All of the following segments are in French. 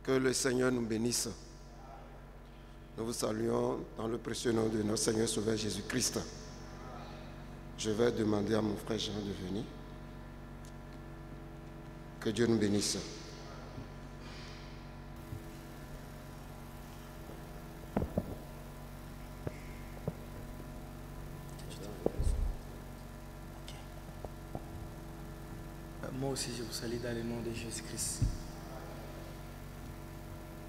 Que le Seigneur nous bénisse. Nous vous saluons dans le précieux nom de notre Seigneur Sauveur Jésus-Christ. Je vais demander à mon frère Jean de venir. Que Dieu nous bénisse. Moi aussi, je vous salue dans le nom de Jésus-Christ.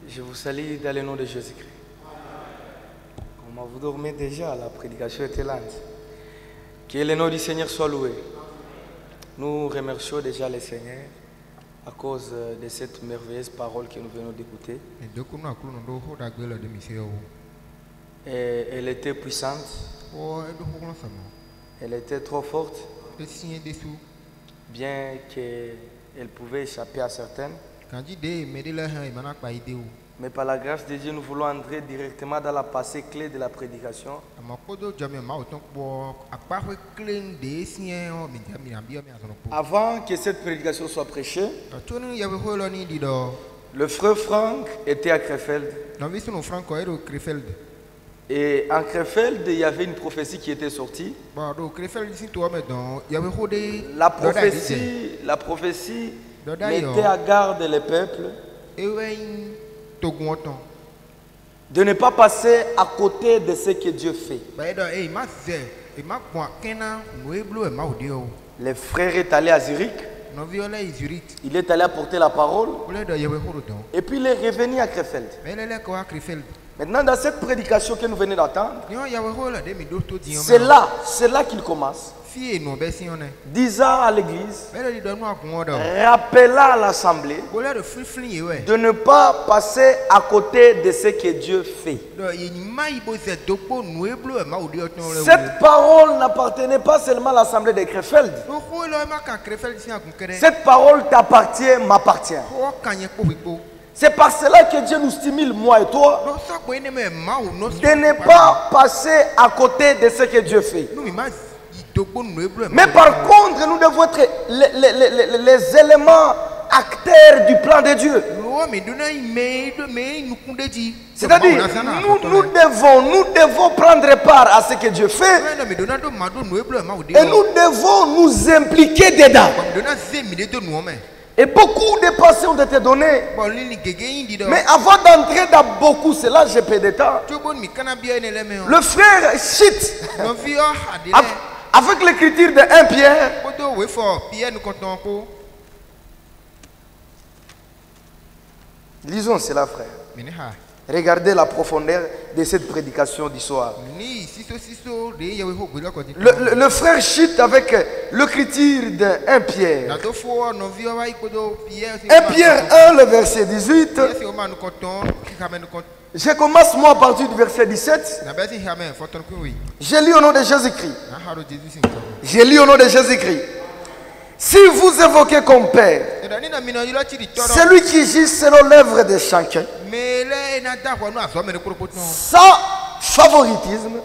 Je vous salue dans le nom de Jésus-Christ. Comment vous dormez déjà, la prédication était lente. Que le nom du Seigneur soit loué. Nous remercions déjà le Seigneur à cause de cette merveilleuse parole que nous venons d'écouter. Et elle était puissante. Elle était trop forte. Bien qu'elle pouvait échapper à certaines. Mais par la grâce de Dieu, nous voulons entrer directement dans la passée clé de la prédication. Avant que cette prédication soit prêchée, le frère Franck était à Krefeld. Et en Krefeld, il y avait une prophétie qui était sortie. La prophétie mettait à garde les peuples de ne pas passer à côté de ce que Dieu fait. Le frère est allé à Zurich. Il est allé apporter la parole. Et puis il est revenu à Krefeld. Maintenant, dans cette prédication que nous venons d'entendre, c'est là qu'il commence. Disant à l'église, rappelant à l'assemblée de ne pas passer à côté de ce que Dieu fait. Cette parole n'appartenait pas seulement à l'assemblée de Krefeld. Cette parole t'appartient, m'appartient. C'est par cela que Dieu nous stimule, moi et toi, de ne pas passer à côté de ce que Dieu fait. Mais par contre, nous devons être les éléments acteurs du plan de Dieu. C'est-à-dire, nous devons prendre part à ce que Dieu fait et nous devons nous impliquer dedans. Et beaucoup de pensées ont été données. Mais avant d'entrer dans beaucoup, cela, j'ai peu de temps. Le frère Chit, avec l'écriture de 1 Pierre, lisons cela, frère. Regardez la profondeur de cette prédication du soir. Le frère Chit avec l'écriture de 1 Pierre. 1 Pierre 1, le verset 18. Je commence moi à partir du verset 17. Je lis au nom de Jésus-Christ. Je lis au nom de Jésus-Christ. Si vous évoquez comme Père celui qui gît selon l'œuvre de chacun, sans favoritisme,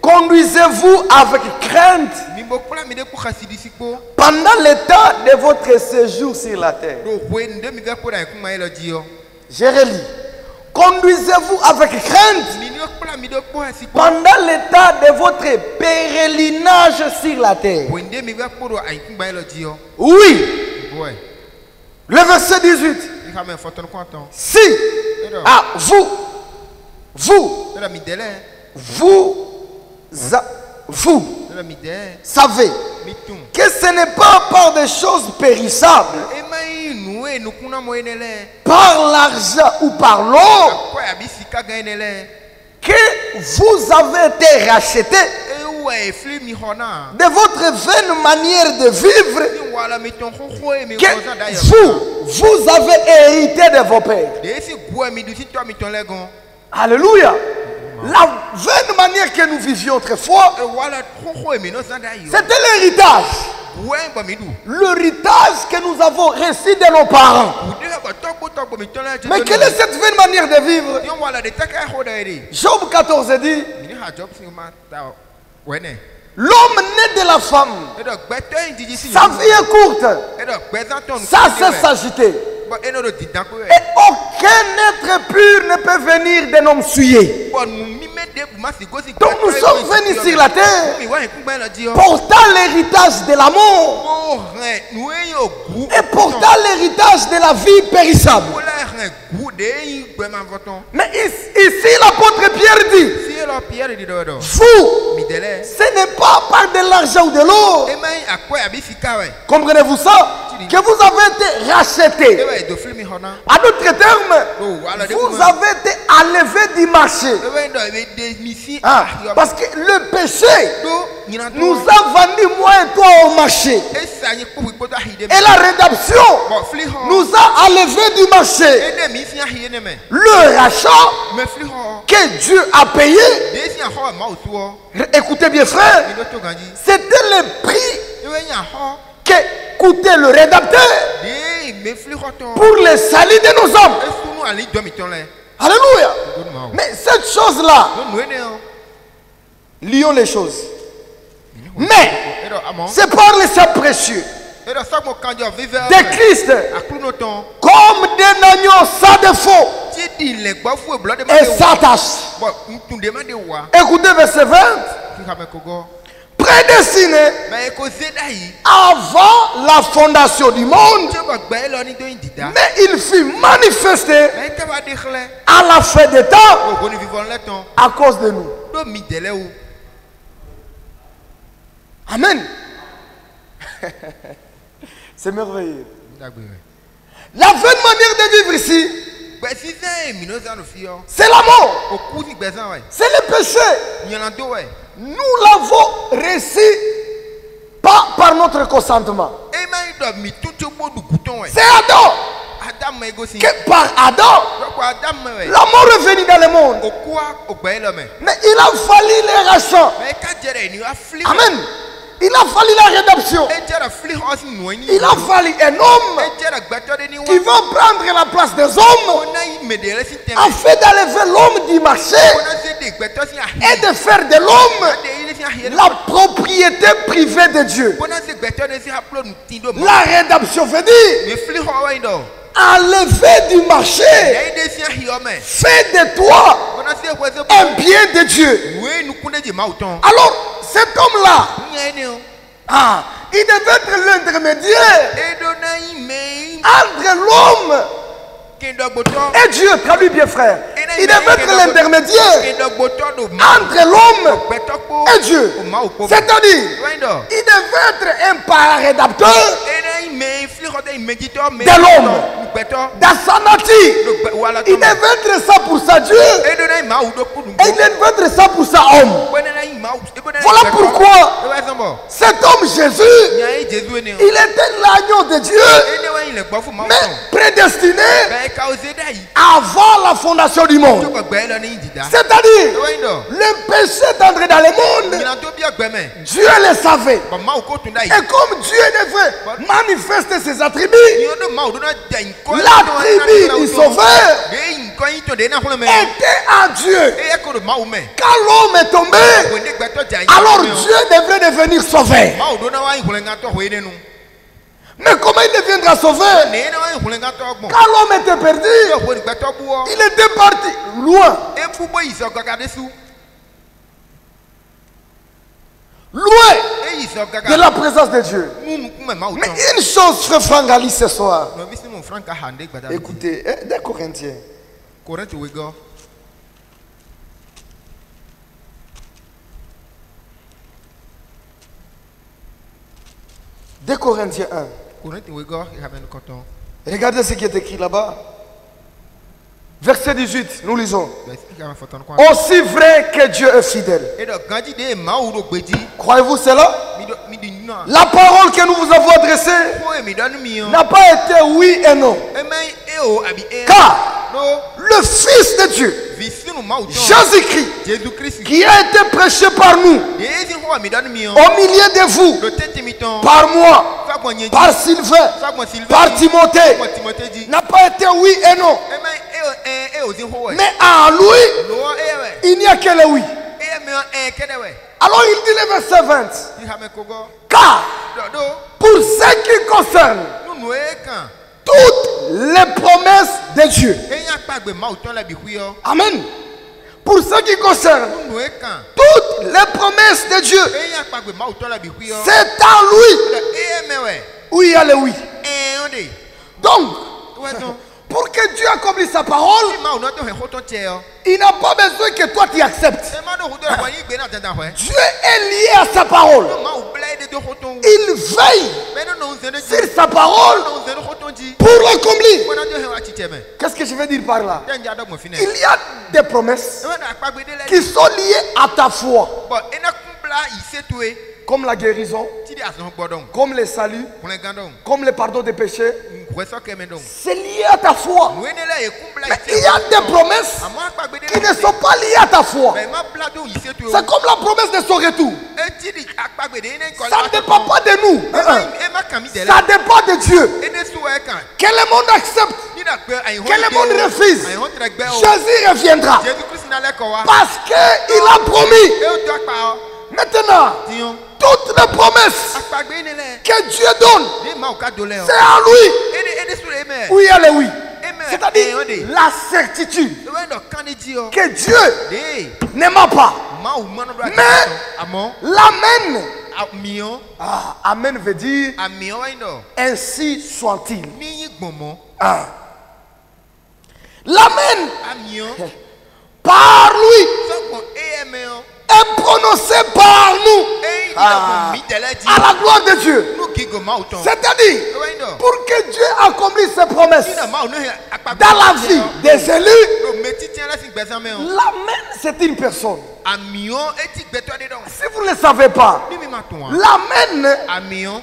conduisez-vous avec crainte pendant le temps de votre séjour sur la terre. Je relis. Conduisez-vous avec crainte pendant l'état de votre pèlerinage sur la terre. Oui. Le verset 18. Si vous savez que ce n'est pas par des choses périssables, par l'argent ou par l'or, que vous avez été rachetés de votre vaine manière de vivre, que vous avez hérité de vos pères. Alléluia. La vaine manière que nous vivions autrefois, c'était l'héritage. L'héritage que nous avons reçu de nos parents. Mais quelle est cette vaine manière de vivre? Job 14 dit, l'homme né de la femme, sa vie est courte, ça c'est s'agiter. Et aucun être pur ne peut venir d'un homme souillé. Donc nous sommes venus sur la terre portant l'héritage de l'amour et portant l'héritage de la vie périssable. Mais ici l'apôtre Pierre dit, vous, ce n'est pas par de l'argent ou de l'or. Comprenez-vous ça? Que vous avez été rachetés. À d'autres termes, vous avez été enlevés du marché. Parce que le péché nous a vendu, moi et toi, au marché. Et la rédemption nous a enlevés du marché. Le rachat que Dieu a payé, écoutez bien frère, c'était le prix que coûtait le rédempteur pour le salut de nos hommes. Alléluia. Mais cette chose-là, lions les choses. Mais c'est par le sang précieux de Christ, comme d'un agneau sans défaut et sans tache. Écoutez verset 20. Prédestiné avant la fondation du monde, mais il fut manifesté à la fin des temps à cause de nous. Amen. C'est merveilleux. La bonne manière de vivre ici, c'est la mort, c'est le péché. Nous l'avons réussi pas par notre consentement. C'est Adam. Que par Adam, la mort est venue dans le monde. Mais il a fallu les rachats. Amen. Il a fallu la rédemption. Il a fallu un homme qui va prendre la place des hommes afin d'enlever l'homme du marché et de faire de l'homme la propriété privée de Dieu. La rédemption veut dire enlever du marché, fait de toi un bien de Dieu. Alors, cet homme-là, il devait être l'intermédiaire entre l'homme et Dieu. Traduis bien, frère. Il devait être l'intermédiaire entre l'homme et Dieu. C'est-à-dire, il devait être un parent-rédapteur de l'homme. Dans sa nature, il devait être ça pour sa Dieu et il devait être ça pour sa homme. Voilà pourquoi cet homme Jésus, il était l'agneau de Dieu, mais prédestiné avant la fondation du monde. C'est-à-dire, le péché est entré dans le monde, Dieu le savait. Et comme Dieu devait manifester ses attributs, l'attribut du sauveur était à Dieu. Quand l'homme est tombé, alors Dieu devrait devenir sauveur. Mais comment il deviendra sauveur? Quand l'homme était perdu, il était parti loin. Loin de la présence de Dieu. Mais une chose, frère Frangali, ce soir. Écoutez, des Corinthiens. 2 Corinthiens 1. Regardez ce qui est écrit là-bas. Verset 18, nous lisons. Aussi vrai que Dieu est fidèle. Croyez-vous cela? La parole que nous vous avons adressée n'a pas été oui et non. Car le Fils de Dieu, Jésus-Christ, qui a été prêché par nous, au milieu de vous, par moi, par Sylvain, par Timothée, n'a pas été oui et non. Mais en lui, il n'y a que le oui. Alors il dit le verset 20. Car pour ce qui concerne toutes les promesses de Dieu. Amen. Pour ce qui concerne toutes les promesses de Dieu, c'est en lui où il y a le oui. Donc, pour que Dieu accomplisse sa parole, il n'a pas besoin que toi tu acceptes. Dieu est lié à sa parole. Il veille sur sa parole pour l'accomplir. Qu'est-ce que je veux dire par là? Il y a des promesses qui sont liées à ta foi. Comme la guérison, comme le salut, comme le pardon des péchés. C'est lié à ta foi. Mais il y a des promesses qui ne sont pas liées à ta foi. C'est comme la promesse de son retour. Ça ne dépend pas de nous. Ça dépend de Dieu. Que le monde accepte, que le monde refuse, Jésus reviendra. Parce qu'il a promis. Maintenant, toutes les promesses que Dieu donne, c'est en lui où il y a le oui. C'est-à-dire la certitude que Dieu ne ment pas. Mais l'amen. Amen veut dire ainsi soit-il. L'amen par lui est prononcé par nous à la gloire de Dieu. C'est-à-dire, pour que Dieu accomplisse ses promesses dans la vie des élus, l'amen c'est une personne. Si vous ne le savez pas, l'amen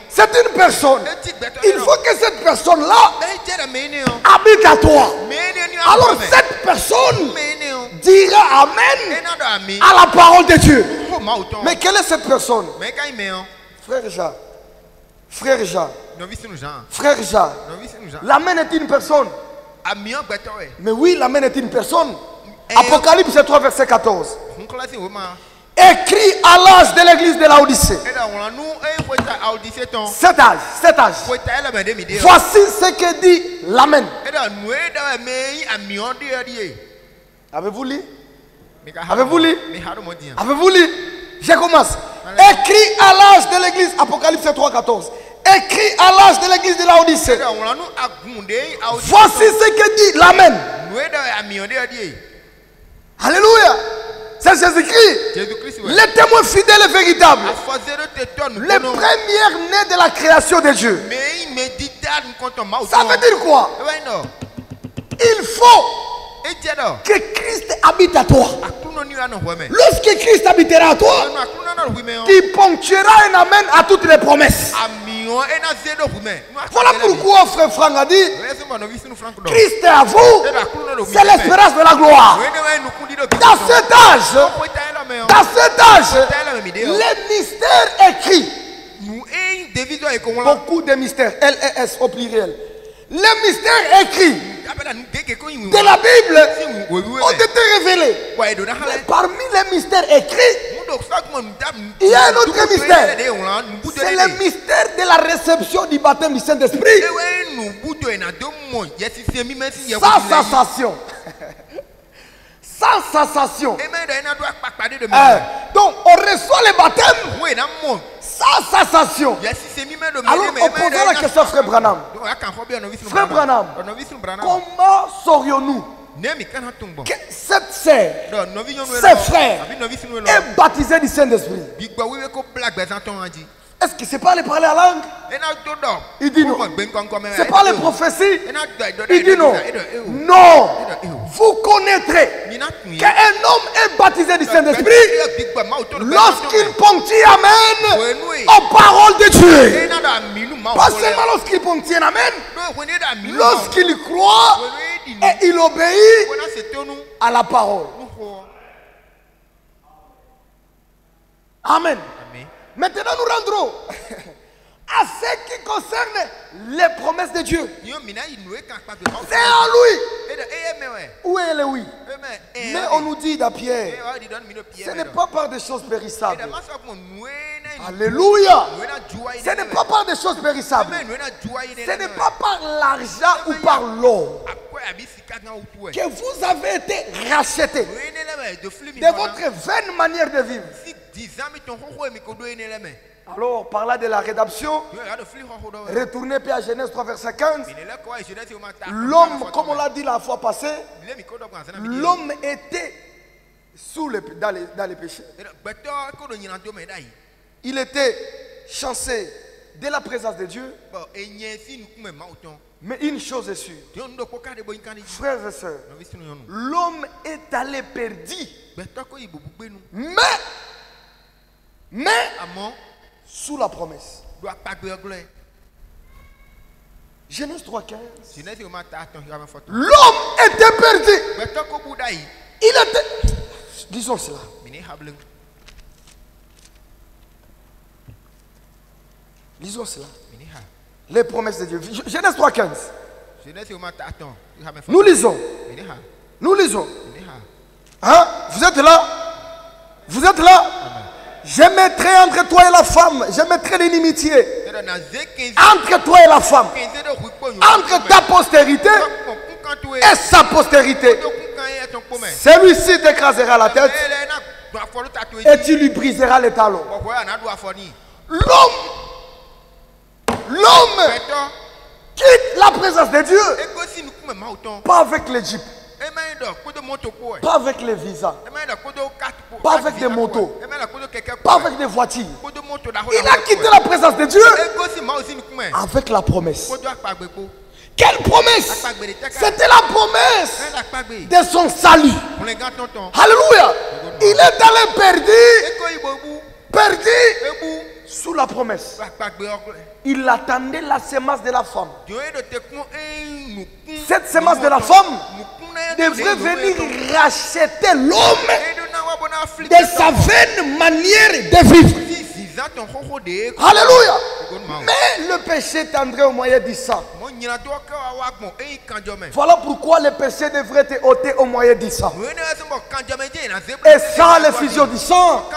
c'est une personne. Il faut que cette personne-là habite à toi. Alors cette personne dira amen à la parole de Dieu. Mais quelle est cette personne? Frère Jean. Frère Jean. Frère Jean. L'amen est une personne. Mais oui, l'amen est une personne. Apocalypse 3 verset 14. Écrit à l'âge de l'église de Laodicée. Cet âge. Voici ce que dit l'amen. Avez-vous lu? Avez-vous lu? Avez-vous lu? Je commence. Écrit à l'âge de l'église, Apocalypse 3, 14. Écrit à l'âge de l'église de Laodicée. Voici ce que dit l'amen. Alléluia. C'est Jésus-Christ. Le témoin fidèle et véritable. Le premier né de la création de Dieu. Ça veut dire quoi? Il faut que Christ habite à toi. Lorsque Christ habitera à toi, tu ponctueras un amen à toutes les promesses. Voilà pourquoi frère Franck a dit Christ est à vous, c'est l'espérance de la gloire. Dans cet âge, les mystères écrits, beaucoup de mystères, LES au pluriel, les mystères écrits de la Bible ont été révélés. Mais parmi les mystères écrits, il y a un autre mystère. C'est le mystère de la réception du baptême du Saint-Esprit. Sans sensation. Sans sensation. Donc on reçoit le baptême sans sensation. Alors on posera la question à Frère Branham. Frère Branham, comment saurions-nous que cette sœur, ses frères, est baptisée du Saint-Esprit? Est-ce que c'est pas les parler à langue? Il dit non. C'est pas les prophéties? Il dit non. Non. Vous connaîtrez qu'un homme est baptisé du Saint-Esprit lorsqu'il ponctue amen aux paroles de Dieu. Pas seulement lorsqu'il ponctue un amen, lorsqu'il croit et il obéit à la parole. Amen. Maintenant, nous rendrons à ce qui concerne les promesses de Dieu. C'est en lui Où est le oui? Mais on nous dit dans Pierre, ce n'est pas par des choses périssables. Alléluia. Ce n'est pas par des choses périssables. Ce n'est pas par l'argent ou par l'or que vous avez été rachetés de votre vaine manière de vivre. Alors, par là de la rédemption, retournez puis à Genèse 3, verset 15. L'homme, comme on l'a dit la fois passée, l'homme était dans les péchés. Il était chancé de la présence de Dieu. Mais une chose est sûre, frères et sœurs, l'homme est allé perdu. Mais sous la promesse. Genèse 3.15. L'homme était perdu. Il était... Disons cela. Lisons cela. Les promesses de Dieu. Genèse 3.15. Nous lisons. Nous lisons. Hein? Vous êtes là? Vous êtes là? Je mettrai entre toi et la femme, je mettrai l'inimitié entre toi et la femme, entre ta postérité et sa postérité. Celui-ci t'écrasera la tête et tu lui briseras les talons. L'homme quitte la présence de Dieu, pas avec l'Égypte, pas avec les visas, pas avec des motos, pas avec des voitures. Il a quitté la présence de Dieu avec la promesse. Quelle promesse? C'était la promesse de son salut. Alléluia. Il est allé perdu sous la promesse. Il attendait la semence de la femme. Cette semence de la femme devrait venir racheter l'homme de sa vaine manière de vivre. Alléluia. Mais le péché tendrait au moyen du sang. Voilà pourquoi le péché devrait être ôté au moyen du sang. Et sans l'effusion du sang,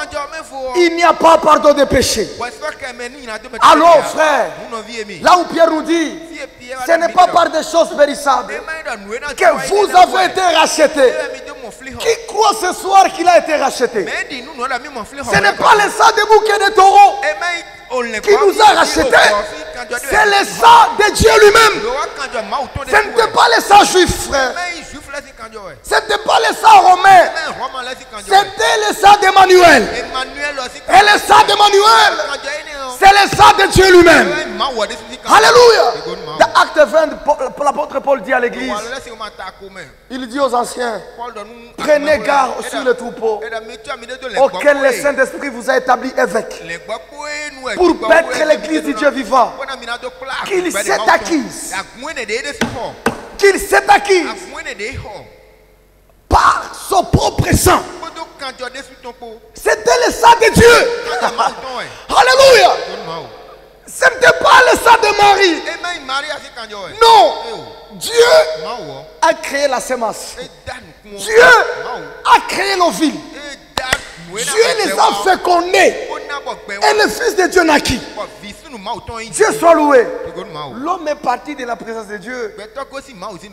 il n'y a pas pardon de péché. Alors frère, là où Pierre nous dit, ce n'est pas par des choses périssables que vous avez été rachetés. Qui croit ce soir qu'il a été racheté? Ce n'est pas le sang de bouquet de taureau qui nous a rachetés. C'est le sang de Dieu lui-même. Ce n'était pas le sang juif, frère. Ce n'était pas le sang romain. C'était le sang d'Emmanuel. Et le sang d'Emmanuel, c'est le sang de Dieu lui-même. Alléluia. Dans Acte 20, l'apôtre Paul dit à l'église, il dit aux anciens, prenez garde sur le troupeau auquel le Saint-Esprit vous a établi évêque pour paître l'église du Dieu vivant qu'il s'est acquise. Qu'il s'est acquise par son propre sang. C'était le sang de Dieu. Alléluia. Ce n'était pas le sang de Marie. Non. Dieu a créé la semence. Dieu a créé l'ovule. Dieu les a fécondés. Et le Fils de Dieu naquit. Dieu soit loué. L'homme est parti de la présence de Dieu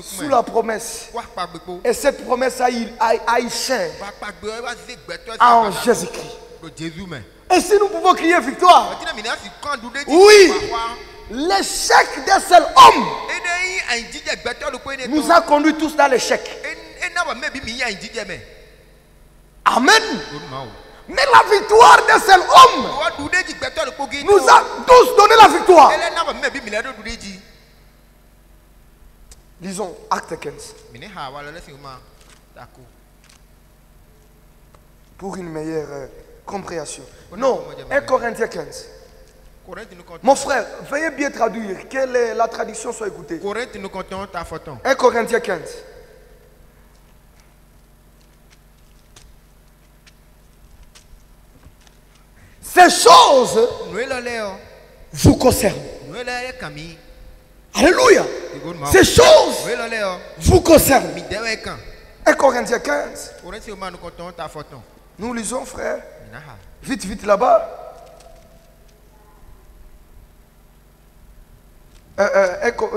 sous la promesse. Et cette promesse a eu chair en Jésus-Christ. Et si nous pouvons crier victoire, oui, l'échec d'un seul homme nous a conduits tous dans l'échec. Amen. Mais la victoire d'un seul homme nous a tous donné la victoire. Lisons Acte 15. Pour une meilleure compréhension. Non, 1 Corinthiens 15. Mon frère, veuillez bien traduire. Que la traduction soit écoutée. 1 Corinthiens 15. Ces choses vous concernent. Alléluia. ces choses vous concernent. 1 Corinthiens 15. Nous lisons, frère. Vite, vite là-bas.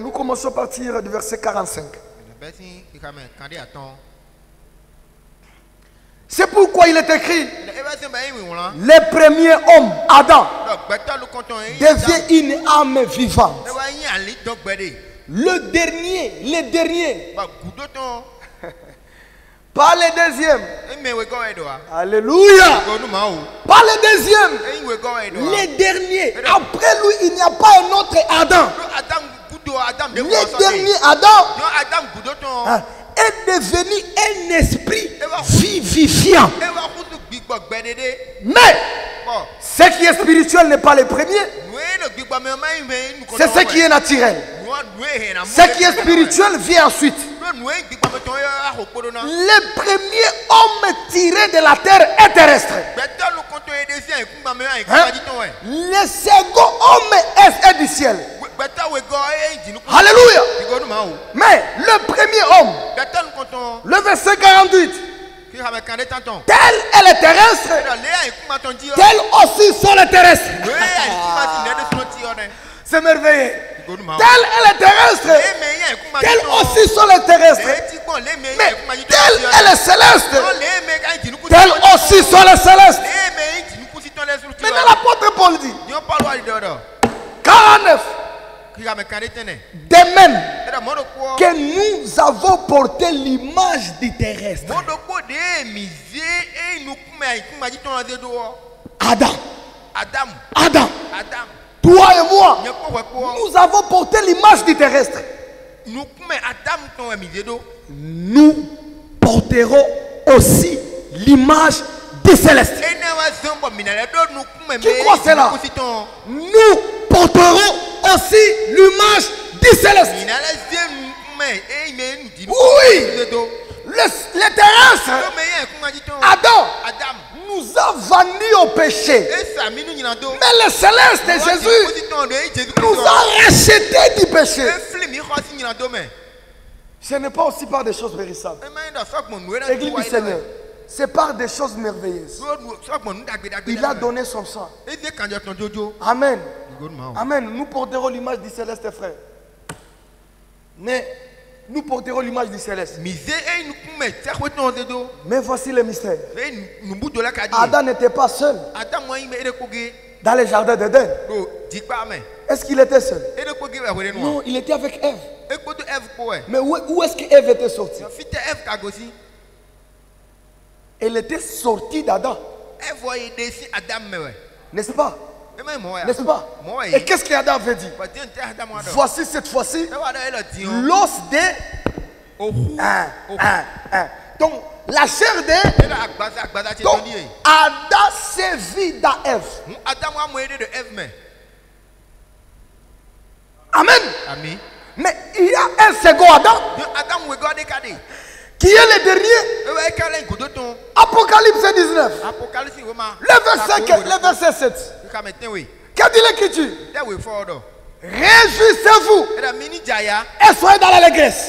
Nous commençons à partir du verset 45. C'est pourquoi il est écrit, les premiers hommes, Adam, devient une âme vivante. Les derniers, pas les deuxièmes. Alléluia. Pas les deuxièmes. Les derniers. Après lui, il n'y a pas un autre Adam. Les derniers Adam est devenu un esprit vivifiant. Mais ce qui est spirituel n'est pas le premier. C'est ce qui est naturel. Ce qui est spirituel vient ensuite. Le premier homme tiré de la terre est terrestre. Le second homme est du ciel. Alléluia. Mais le premier homme, le verset 48, tel est le terrestre, tel aussi sont les terrestres. C'est merveilleux. Tel est le terrestre, tel aussi sont les terrestres. Mais tel est le céleste, tel aussi sont les célestes. Maintenant l'apôtre Paul dit 49. De même que nous avons porté l'image du terrestre. Adam. Toi et moi, nous avons porté l'image du terrestre. Nous porterons aussi l'image du céleste. Qui croit cela? Nous porterons aussi l'image du céleste. Oui. Le terrestre, Adam, nous a vannis au péché. Mais le céleste, Jésus, nous a rachetés du péché. Ce n'est pas aussi par des choses vérissables. Église du Seigneur, c'est par des choses merveilleuses. Il a donné son sang. Amen. Amen. Nous porterons l'image du céleste, frère. Mais nous porterons l'image du céleste. Mais voici le mystère. Adam n'était pas seul dans le jardin d'Éden. Est-ce qu'il était seul? Non, il était avec Ève. Mais où est-ce qu'Ève était sortie? Elle était sortie d'Adam. N'est-ce pas? N'est-ce pas? Et qu'est-ce qu'Adam avait dit? Voici cette fois-ci l'os de donc la chair de donc Adam sévit dans Ève. Amen. Mais il y a un second Adam qui est le dernier. Apocalypse 19. Le verset 7. Qu'a dit l'Écriture? Réjouissez-vous et soyez dans l'allégresse.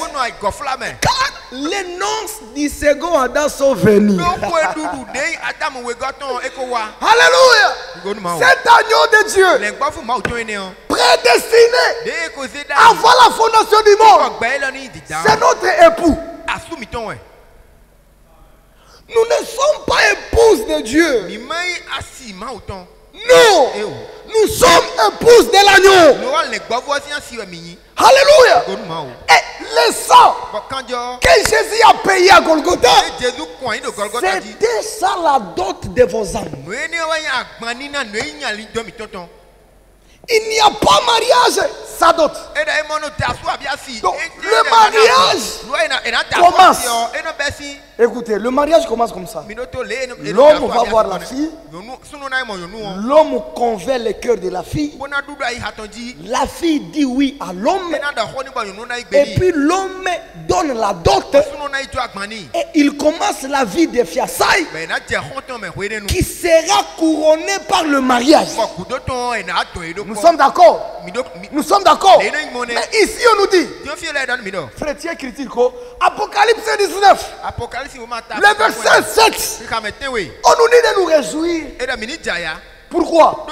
Car les noces du second Adam sont venues. Alléluia. Cet agneau de Dieu, prédestiné avant la fondation du monde, c'est notre époux. Nous ne sommes pas épouses de Dieu. Non, nous sommes épouses de l'agneau. Alléluia. Et le sang que Jésus a payé à Golgotha, c'était ça la dot de vos âmes. Il n'y a pas mariage sans dot. Donc, le mariage commence. Écoutez, le mariage commence comme ça. L'homme va voir la fille. L'homme convainc le cœur de la fille. La fille dit oui à l'homme. Et puis l'homme donne la dot. Et il commence la vie des fiançailles qui sera couronnée par le mariage. Nous sommes d'accord. Nous sommes d'accord. Mais ici on nous dit, Chrétien critique, Apocalypse 19, le verset 7, on nous dit de nous réjouir. Pourquoi?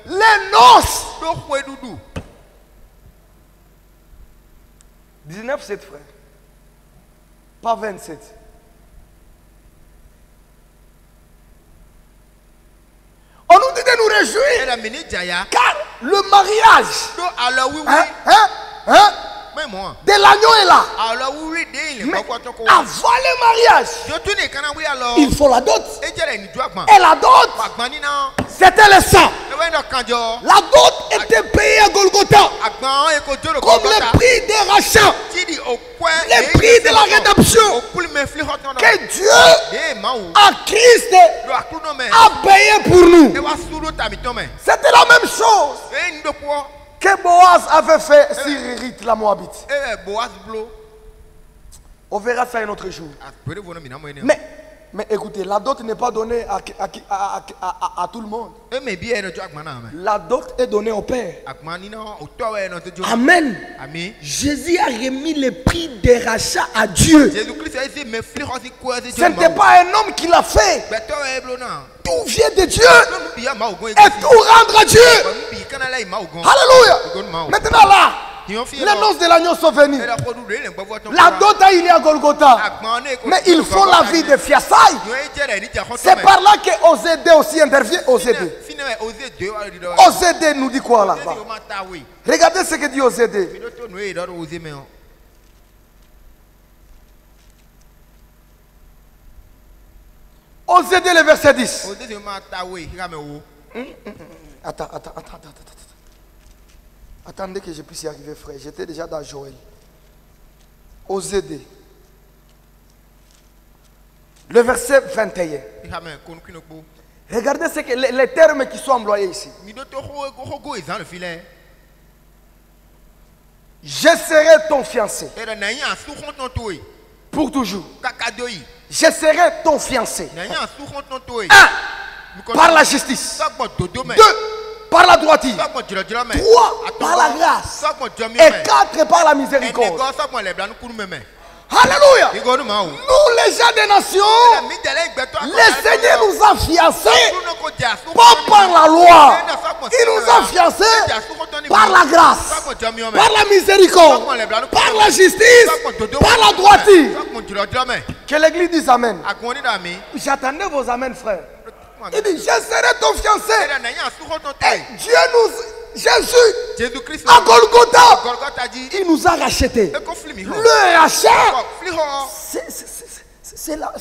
Les noces. 19, 7 frère. Pas 27. On nous dit de nous réjouir. Car le mariage de l'agneau est là. Mais avant le mariage, il faut la dot. Et la dot, c'était le sang. La dot était payée à Golgotha comme le prix des rachats, le prix de la rédemption que Dieu à Christ a payé pour nous. C'était la même chose que Boaz avait fait sur Ruth la Moabite. On verra ça un autre jour. Mais écoutez, la dot n'est pas donnée à tout le monde. La dot est donnée au Père. Amen. Jésus a remis le prix des rachats à Dieu. Ce n'était pas un homme qui l'a fait. Tout vient de Dieu. Et tout rendre à Dieu. Alléluia. Maintenant là, les noces de l'agneau sont venues. La dot il est à Golgotha. Mais il faut la vie de fiançailles. C'est par là que Osée aussi intervient. Osée nous dit quoi là-bas? Regardez ce que dit Osée. Osée le verset 10. Attends. Attendez que je puisse y arriver, frère. J'étais déjà dans Joël. Osée 2. Le verset 21. Regardez ce que, les termes qui sont employés ici. Je serai ton fiancé. Pour toujours. Je serai ton fiancé. 1. Par la justice. 2. Par la droiture. 3. Par la grâce. Et 4. Par la miséricorde. Alléluia. Nous les gens des nations, le Seigneur nous a fiancés pas par la loi. Il nous a fiancés par la grâce, par la miséricorde, par la justice, par la droiture. Que l'église dise amen. J'attendais vos amens, frère. Il dit, je serai ton fiancé. Et Dieu nous... Jésus, à Golgotha, il nous a rachetés. Le rachat, c'est la...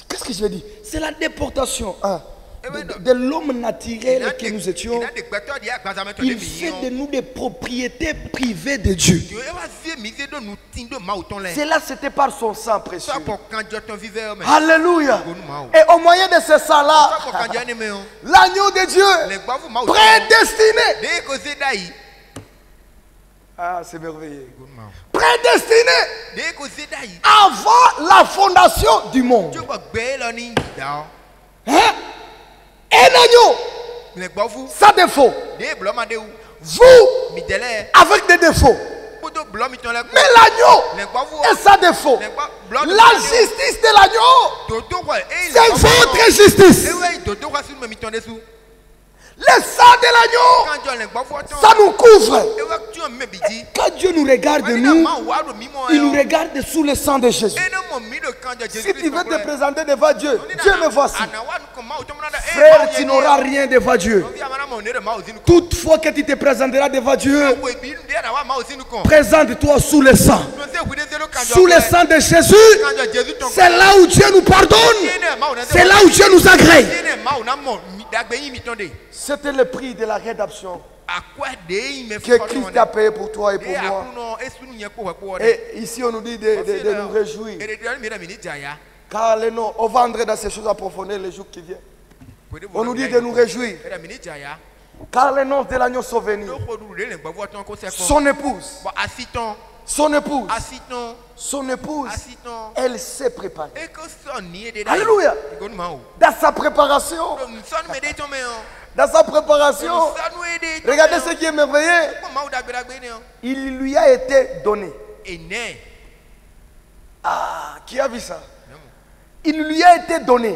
Qu'est-ce que je veux dire? C'est la déportation de l'homme naturel que nous étions. Il fait de nous des propriétés privées de Dieu. Cela, c'était par son sang précieux. Alléluia. Et au moyen de ce sang-là, l'agneau de Dieu prédestiné. Ah, c'est merveilleux. Prédestiné avant la fondation du monde. Hein? Un agneau sans défaut. Vous avec des défauts. Mais l'agneau est sans défaut. La justice de l'agneau, c'est votre justice. Le sang de l'agneau, ça nous couvre. Quand Dieu nous regarde, il nous regarde sous le sang de Jésus. Si tu veux te présenter devant Dieu, Dieu me voici. Frère, tu n'auras rien devant Dieu. Toutefois que tu te présenteras devant Dieu, présente-toi sous le sang. Sous le sang de Jésus, c'est là où Dieu nous pardonne. C'est là où Dieu nous agrée. C'était le prix de la rédemption que Christ a payé pour toi et pour moi. Et ici on nous dit de nous réjouir. Car les noms, on va entrer dans ces choses approfondies les jours qui viennent. On nous dit de nous réjouir. Car les noces de l'agneau sont venus. Son épouse. Son épouse, elle s'est préparée. Alléluia. Dans sa préparation, regardez ce qui est merveilleux. Il lui a été donné. Ah, qui a vu ça? Il lui a été donné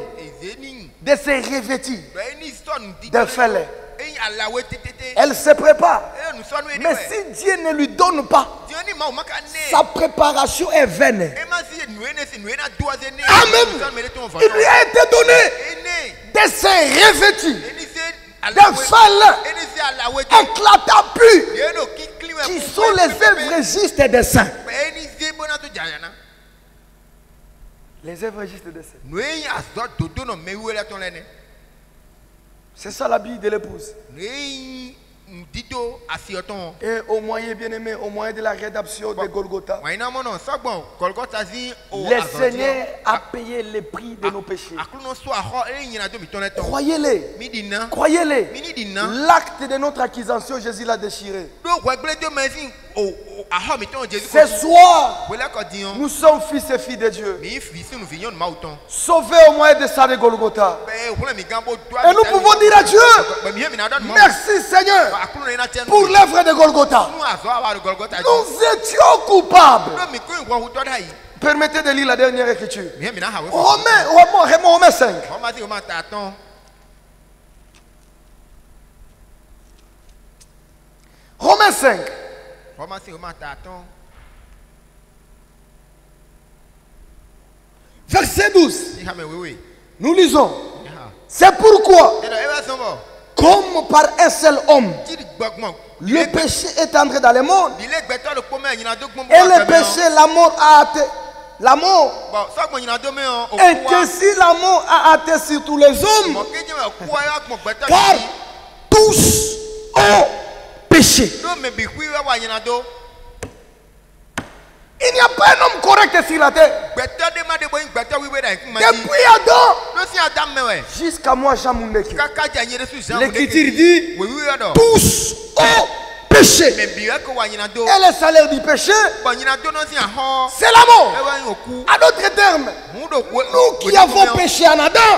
de se revêtir de fêlé. Elle se prépare. Mais si Dieu ne lui donne pas, sa préparation est vaine. Amen. Il lui a été donné de se revêtir de fêlé éclatant pur, qui sont les œuvres justes des saints. Les œuvres justes des saints. C'est ça l'habit de l'épouse. Et au moyen, bien aimé, au moyen de la rédemption de Golgotha, le Seigneur a payé le prix de nos péchés. Croyez-les. Croyez-les. L'acte de notre accusation, Jésus l'a déchiré. Ce soir, nous sommes fils et filles de Dieu. Sauvés au moyen de ça de Golgotha. Et nous pouvons dire à Dieu, merci Seigneur pour l'œuvre de Golgotha. Nous étions coupables. Permettez de lire la dernière écriture. Romains 5. Romains 5. Verset 12. Nous lisons. C'est pourquoi, comme par un seul homme, le péché est entré dans le monde, et le péché, la mort a hâté. La mort. Et que si la mort a hâté sur tous les hommes, car tous ont péché. Il n'y a pas un homme correct sur la terre. Depuis Adam jusqu'à moi, Jean Moundeki. L'Écriture dit tous ont péché. Et le salaire du péché, c'est la mort. En d'autres termes, nous qui avons péché en Adam,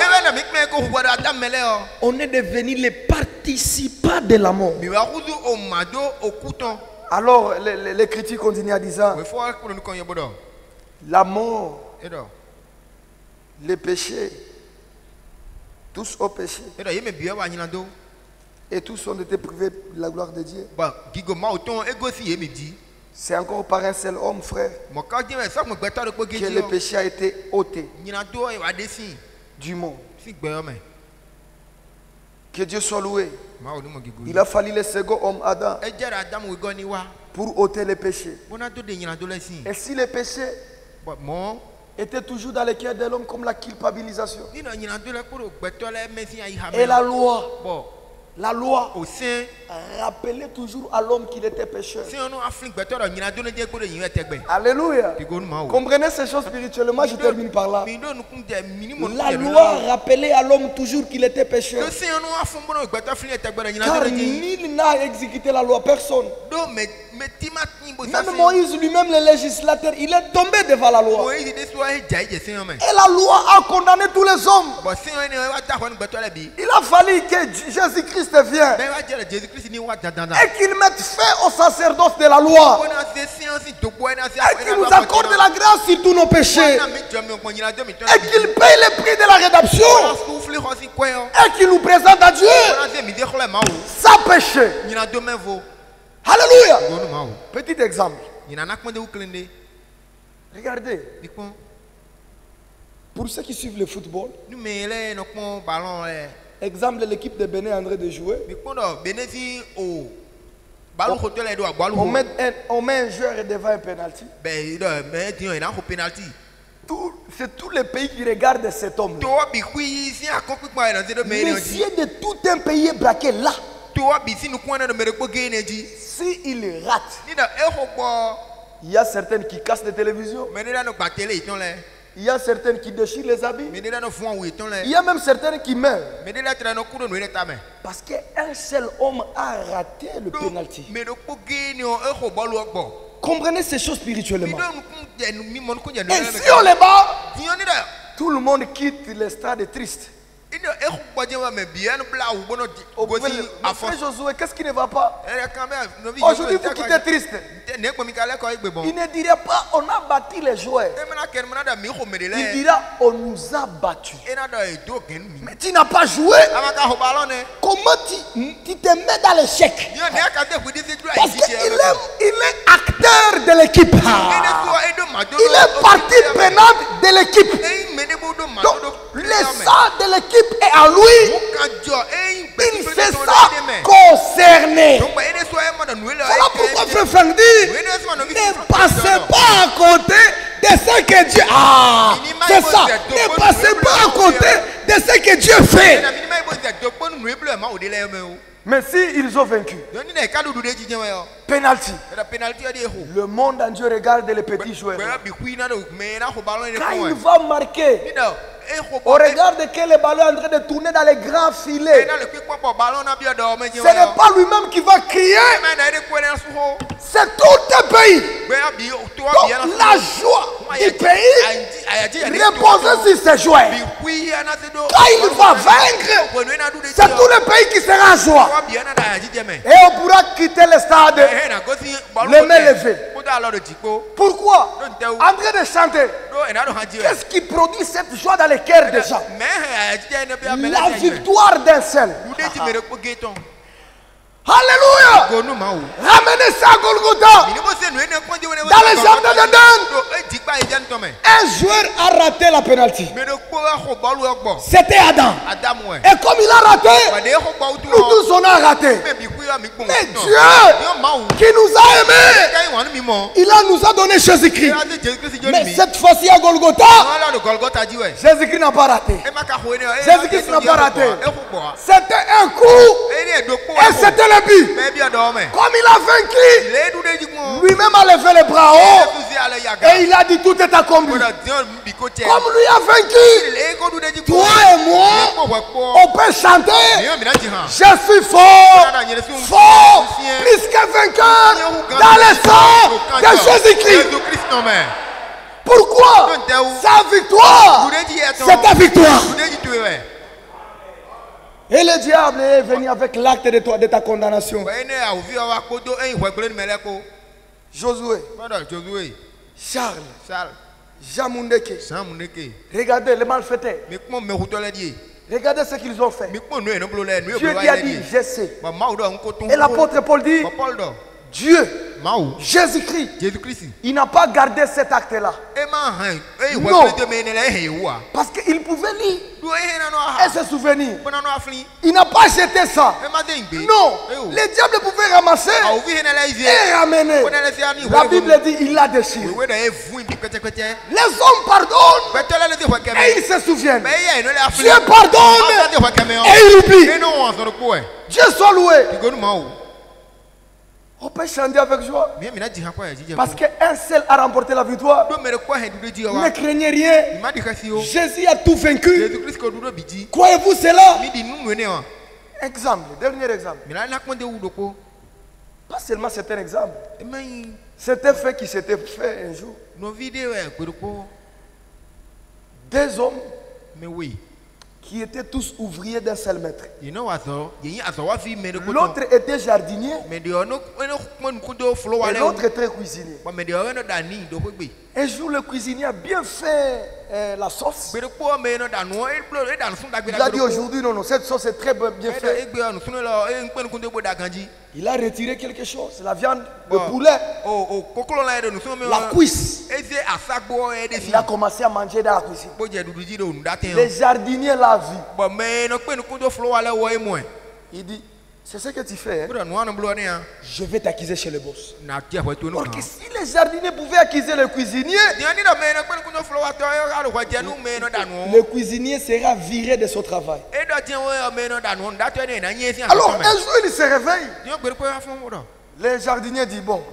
on est devenus les participants de la mort. Alors, les critiques continuent en disant la mort, les péchés, tous ont péché. Et tous ont été privés de la gloire de Dieu. C'est encore par un seul homme, frère, que le péché a été ôté du monde. Que Dieu soit loué. Il a fallu le second homme, Adam, pour ôter les péchés. Et si les péchés étaient toujours dans le cœur de l'homme comme la culpabilisation et la loi rappelait toujours à l'homme qu'il était pécheur. Alléluia. Comprenez ces choses spirituellement, je termine par là. La loi rappelait à l'homme toujours qu'il était pécheur. Car nul n'a exécuté la loi, personne. Même Moïse lui-même, le législateur, il est tombé devant la loi. Et la loi a condamné tous les hommes. Il a fallu que Jésus-Christ vienne et qu'il mette fin au sacerdoce de la loi et qu'il nous accorde la grâce sur tous nos péchés et qu'il paye le prix de la rédemption et qu'il nous présente à Dieu sans péché. Alléluia. Petit exemple. Regardez. Pour ceux qui suivent le football, exemple de l'équipe de Bénin en train de jouer, on met un joueur devant un penalty. C'est tous les pays qui regardent cet homme. Monsieur de tout un pays est braqué là. Si il rate, il y a certaines qui cassent les télévisions. Il y a certaines qui déchirent les habits. Il y a même certaines qui meurent. Parce qu'un seul homme a raté le pénalty. Comprenez ces choses spirituellement. Et si on les bat, tout le monde quitte le stade triste. Frère Josué, qu'est-ce qui ne va pas? Aujourd'hui, vous quittez triste. Il ne dirait pas on a battu les joueurs. Il dira on nous a battus. Mais tu n'as pas joué. Comment tu te mets dans l'échec? Parce qu'il est acteur de l'équipe. Il est partie prenante de l'équipe. Donc, le sang de l'équipe est à lui. Il se sent concerné. Voilà pourquoi frère Franck dit ne passez pas à côté de ce que Dieu a. C'est ça. Ne passez pas à côté de ce que Dieu fait. Mais s'ils ont vaincu, penalty. Le monde en Dieu regarde les petits joueurs. Quand il va marquer, on regarde que le ballon est en train de tourner dans les grands filets. Ce n'est pas lui-même qui va crier. C'est tout le pays. Donc la joie du pays repose sur ses joueurs. Quand il va vaincre, c'est tout le pays qui sera en joie. Et on pourra quitter le stade, les mains levées. Pourquoi? En train de chanter. Qu'est-ce qui produit cette joie dans les cœurs des gens? La victoire d'un seul. Alléluia. Ramenez ça à Golgotha. Dans les jardins d'Éden, un joueur a raté la penalty. C'était Adam. Et comme il a raté, nous tous on a raté. Mais Dieu qui nous a aimés, il nous a donné Jésus-Christ. Mais cette fois-ci à Golgotha, Jésus-Christ n'a pas raté. Jésus-Christ n'a pas raté. C'était un coup et c'était le but. Comme il a vaincu, lui-même a levé les bras haut et il a dit tout est accompli. Comme lui a vaincu, toi et moi, on peut chanter je suis fort, fort, plus que vainqueur dans le sang de Jésus-Christ. Pourquoi? Sa victoire, c'est ta victoire. Et le diable est venu avec l'acte de ta condamnation. Josué, Charles, Jean Mundeke. Regardez les malfaiteurs. Regardez ce qu'ils ont fait. Dieu qui a dit je sais. Et l'apôtre Paul dit Dieu, Jésus-Christ, il n'a pas gardé cet acte-là. Non. Parce qu'il pouvait lire et se souvenir. Il n'a pas jeté ça. Non. Le diable pouvait ramasser et ramener. La Bible dit il l'a déchiré. Les hommes pardonnent et ils se souviennent. Dieu pardonne et il oublie. Dieu soit loué. On peut chanter avec joie. Parce qu'un seul a remporté la victoire. Ne craignez rien. Jésus a tout vaincu. Croyez-vous cela? Exemple, dernier exemple. Pas seulement c'est un exemple. C'est un fait qui s'était fait un jour. Deux hommes qui étaient tous ouvriers d'un seul maître. L'autre était jardinier et l'autre était cuisinier. Un jour, le cuisinier a bien fait la sauce. Il a dit aujourd'hui, non, cette sauce est très bien faite. Il a retiré quelque chose, la viande de poulet, la cuisse. Il a commencé à manger dans la cuisine. Le jardinier l'a vu. Il dit, C'est ce que tu fais. Hein? Je vais t'accuser chez le boss. Or que si les jardiniers pouvaient accuser le cuisinier, le cuisinier sera viré de son travail. Alors un jour il se réveille. Les jardiniers disent bon,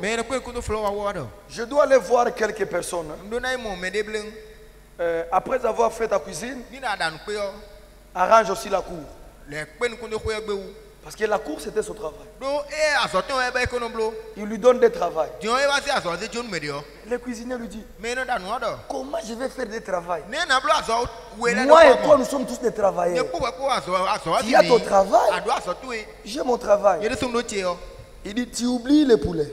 je dois aller voir quelques personnes. Après avoir fait ta cuisine, arrange aussi la cour. Parce que la cour c'était son travail. Il lui donne des travail. Le cuisinier lui dit, comment je vais faire des travail? Moi et toi nous sommes tous des travailleurs. Tu as ton travail, j'ai mon travail. Il dit, tu oublies les poulets.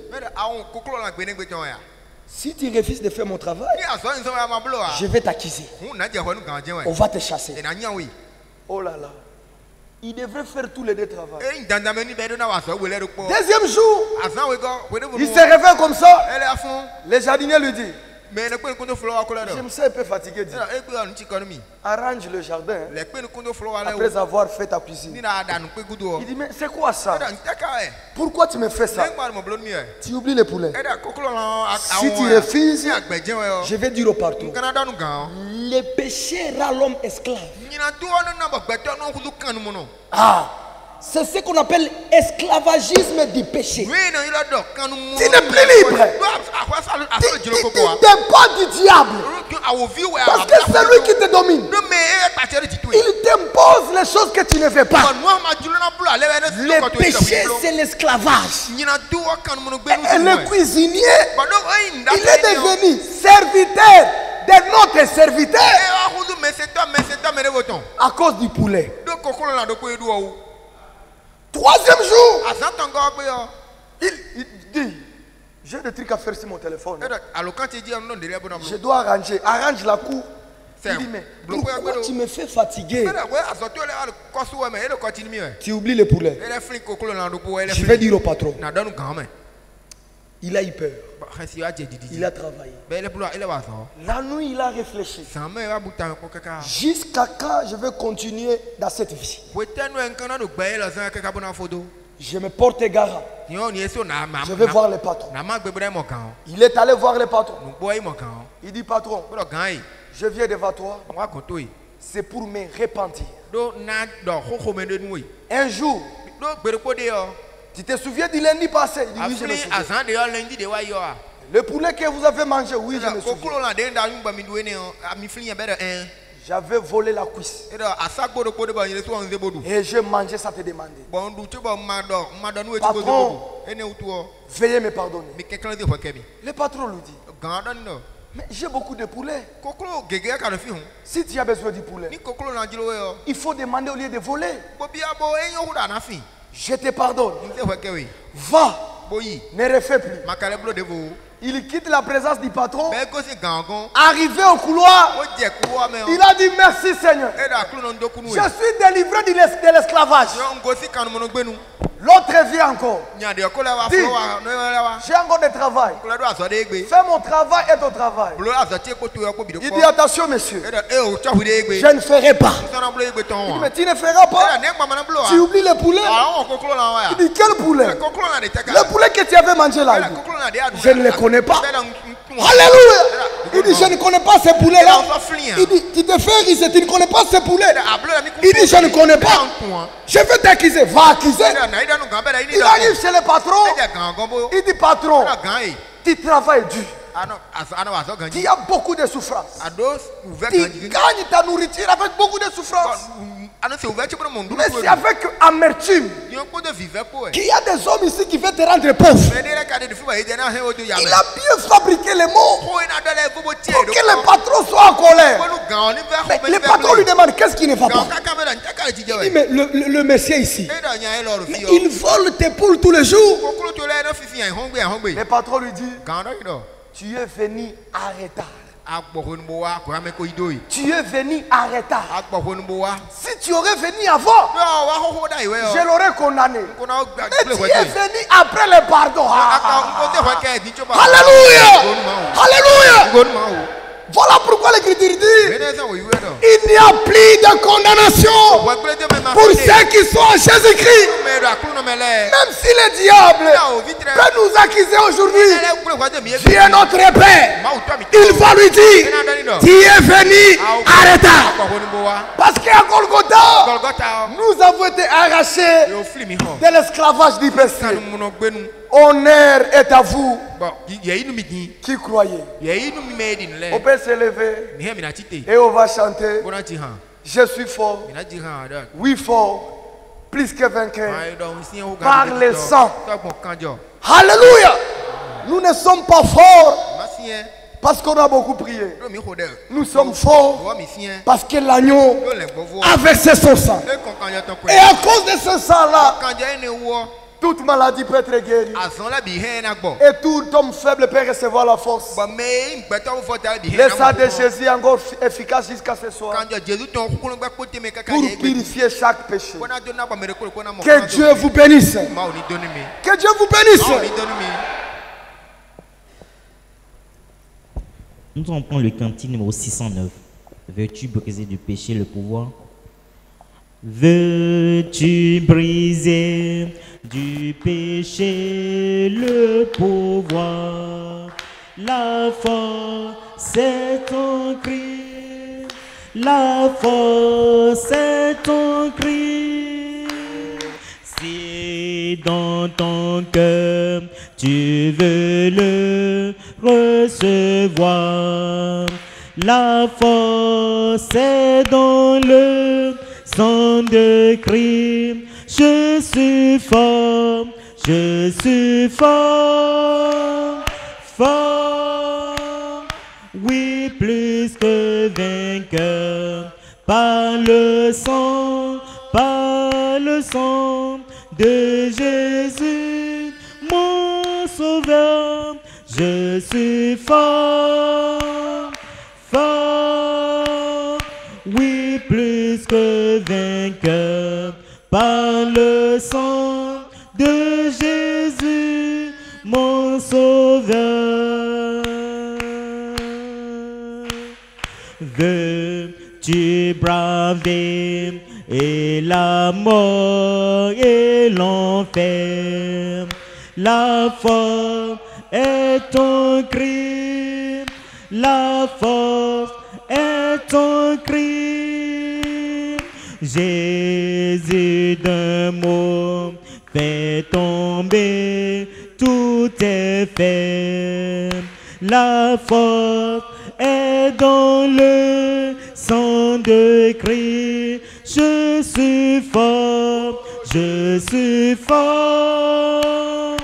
Si tu refuses de faire mon travail, je vais t'accuser. On va te chasser. Oh là là. Il devrait faire tous les deux travaux. Deuxième jour, il se réveille comme ça. Les jardiniers lui disent, je me sens un peu fatigué. Arrange le jardin après avoir fait ta cuisine. Il dit, mais c'est quoi ça? Pourquoi tu me fais ça? Tu oublies les poulets. Si tu refuses, je vais dire au patron, le péché rend l'homme esclave. Ah, c'est ce qu'on appelle esclavagisme du péché. Tu n'es plus libre. Tu n'es pas du diable. Parce que c'est lui qui te domine. Il t'impose les choses que tu ne fais pas. Le péché, c'est l'esclavage. Et le cuisinier, il est devenu serviteur de notre serviteur à cause du poulet. Troisième jour, il dit, j'ai des trucs à faire sur mon téléphone. Je dois arranger. Arrange la cour. Il dit, mais pourquoi tu me fais fatiguer? Tu oublies le poulet. Je vais dire au patron. Il a eu peur. Il a travaillé. La nuit, il a réfléchi. Jusqu'à quand je vais continuer dans cette vie? Je me porte garant. Je vais voir le patron. Il est allé voir le patron. Il dit, patron, je viens devant toi. C'est pour me repentir. Un jour, tu te souviens du lundi passé? Il dit, oui, je me souviens. Le poulet que vous avez mangé, oui, je me souviens. J'avais volé la cuisse. Et j'ai mangé sans te demander. Patron, veuillez me pardonner. Le patron lui dit, mais j'ai beaucoup de poulets. Si tu as besoin du poulet, il faut demander au lieu de voler. Je te pardonne. Va, ne refais plus. Il quitte la présence du patron. Arrivé au couloir, il a dit merci Seigneur. Je suis délivré de l'esclavage. L'autre vient encore. Dit, j'ai encore du travail. Fais mon travail et ton travail. Il dit attention monsieur. Je ne ferai pas. Il dit mais tu ne feras pas. Tu oublies le poulet. Il dit quel poulet? Le poulet que tu avais mangé là. Je ne le connais pas. Alléluia. Il dit je ne connais pas ces poulets là. Il dit tu te fais risser, tu ne connais pas ces poulets. Il dit je ne connais pas. Je vais t'accuser. Va accuser. Il arrive chez le patron. Il dit patron, tu travailles dur. Tu as beaucoup de souffrance. Tu gagnes ta nourriture avec beaucoup de souffrance. Mais c'est avec amertume qu'il y a des hommes ici qui veulent te rendre pauvre. Il a bien fabriqué les mots pour que le patron soit en colère. Mais le patron lui demande qu'est-ce qui ne va pas. Il dit mais le monsieur ici, mais il vole tes poules tous les jours. Le patron lui dit tu es venu en retard. Tu es venu en retard. Si tu aurais venu avant, je l'aurais condamné. Mais tu es venu après le pardon. Alléluia. Alléluia. Voilà pourquoi l'Écriture dit il n'y a plus de condamnation pour ceux qui sont en Jésus-Christ. Même si le diable peut nous accuser aujourd'hui, Dieu est notre Père. Il va lui dire tu es venu à retard. Parce qu'à Golgotha, nous avons été arrachés de l'esclavage du péché. Honneur est à vous qui croyez. On peut se lever et on va chanter. Je suis fort, oui fort, plus que vainqueur par le sang. Alléluia. Nous ne sommes pas forts parce qu'on a beaucoup prié. Nous sommes forts parce que l'agneau a versé son sang. Et à cause de ce sang-là, toute maladie peut être guérie. Et tout homme faible peut recevoir la force. Le sang de Jésus est encore efficace jusqu'à ce soir pour purifier chaque péché. Que Dieu vous bénisse. Que Dieu vous bénisse. Nous allons prendre le cantique numéro 609. Veux-tu briser du péché le pouvoir? Veux-tu briser du péché le pouvoir? La force est en Christ, la force est en Christ. Si dans ton cœur tu veux le recevoir, la force est dans le sang de Christ. Je suis fort, fort, oui, plus que vainqueur, par le sang de Jésus, mon sauveur. Je suis fort, oui, plus que vainqueur, par le sang de Jésus, mon sauveur. Veux-tu braver et la mort et l'enfer? La force est en Christ, la force est en Christ. Jésus d'un mot fait tomber tout est fait. La force est dans le sang de Christ. Je suis fort,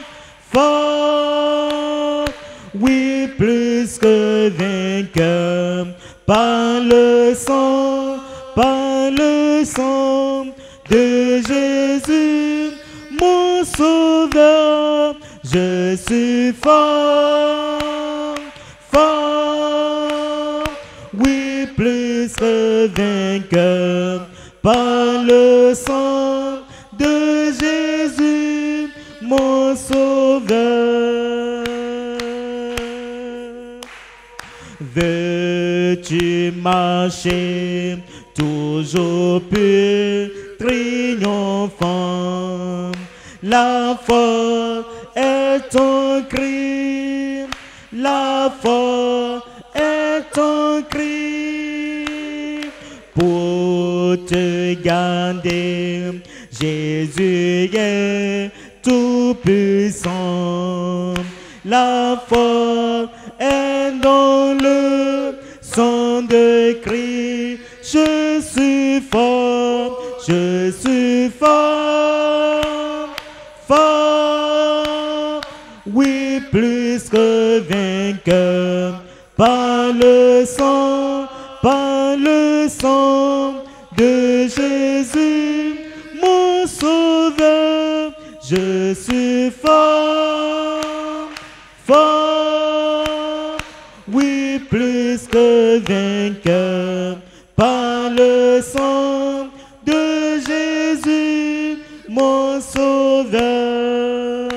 fort, oui, plus que vainqueur, par le sang de Jésus, mon sauveur. Je suis fort, oui, plus que vainqueur, par le sang de Jésus, mon sauveur. Veux-tu marcher toujours plus triomphant? La force est en Christ, la force est en Christ. Pour te garder, Jésus est tout puissant. La force est dans le sang de Christ. Je suis fort, fort, oui, plus que vainqueur, par le sang de Jésus, mon sauveur. Je suis fort, oui, plus que vainqueur, par le sang de Jésus, mon sauveur.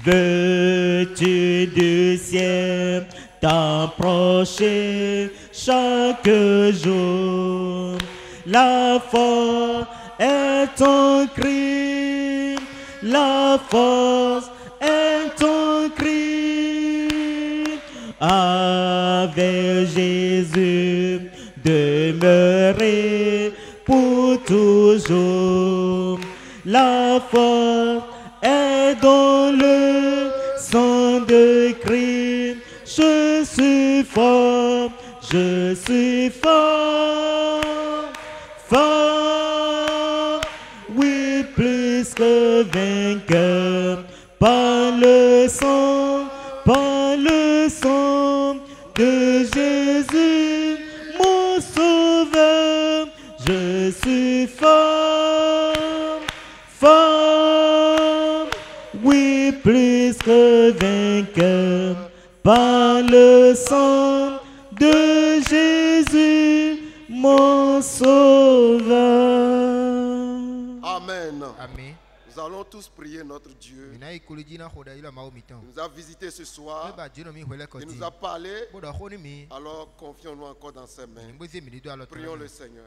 Veux-tu du ciel t'approcher chaque jour? La foi est ton cri, la force est ton cri. Avec Jésus demeurer pour toujours. La force est dans le sang de Christ. Je suis fort, je suis fort, fort, oui, plus que vainqueur, par le sang de Jésus, mon sauveur. Je suis fort, fort, oui, plus que vainqueur, par le sang de Jésus, mon sauveur. Amen. Amen. Nous allons tous prier notre Dieu. Il nous a visités ce soir. Il nous a parlé. Alors confions-nous encore dans ses mains. Prions le Seigneur.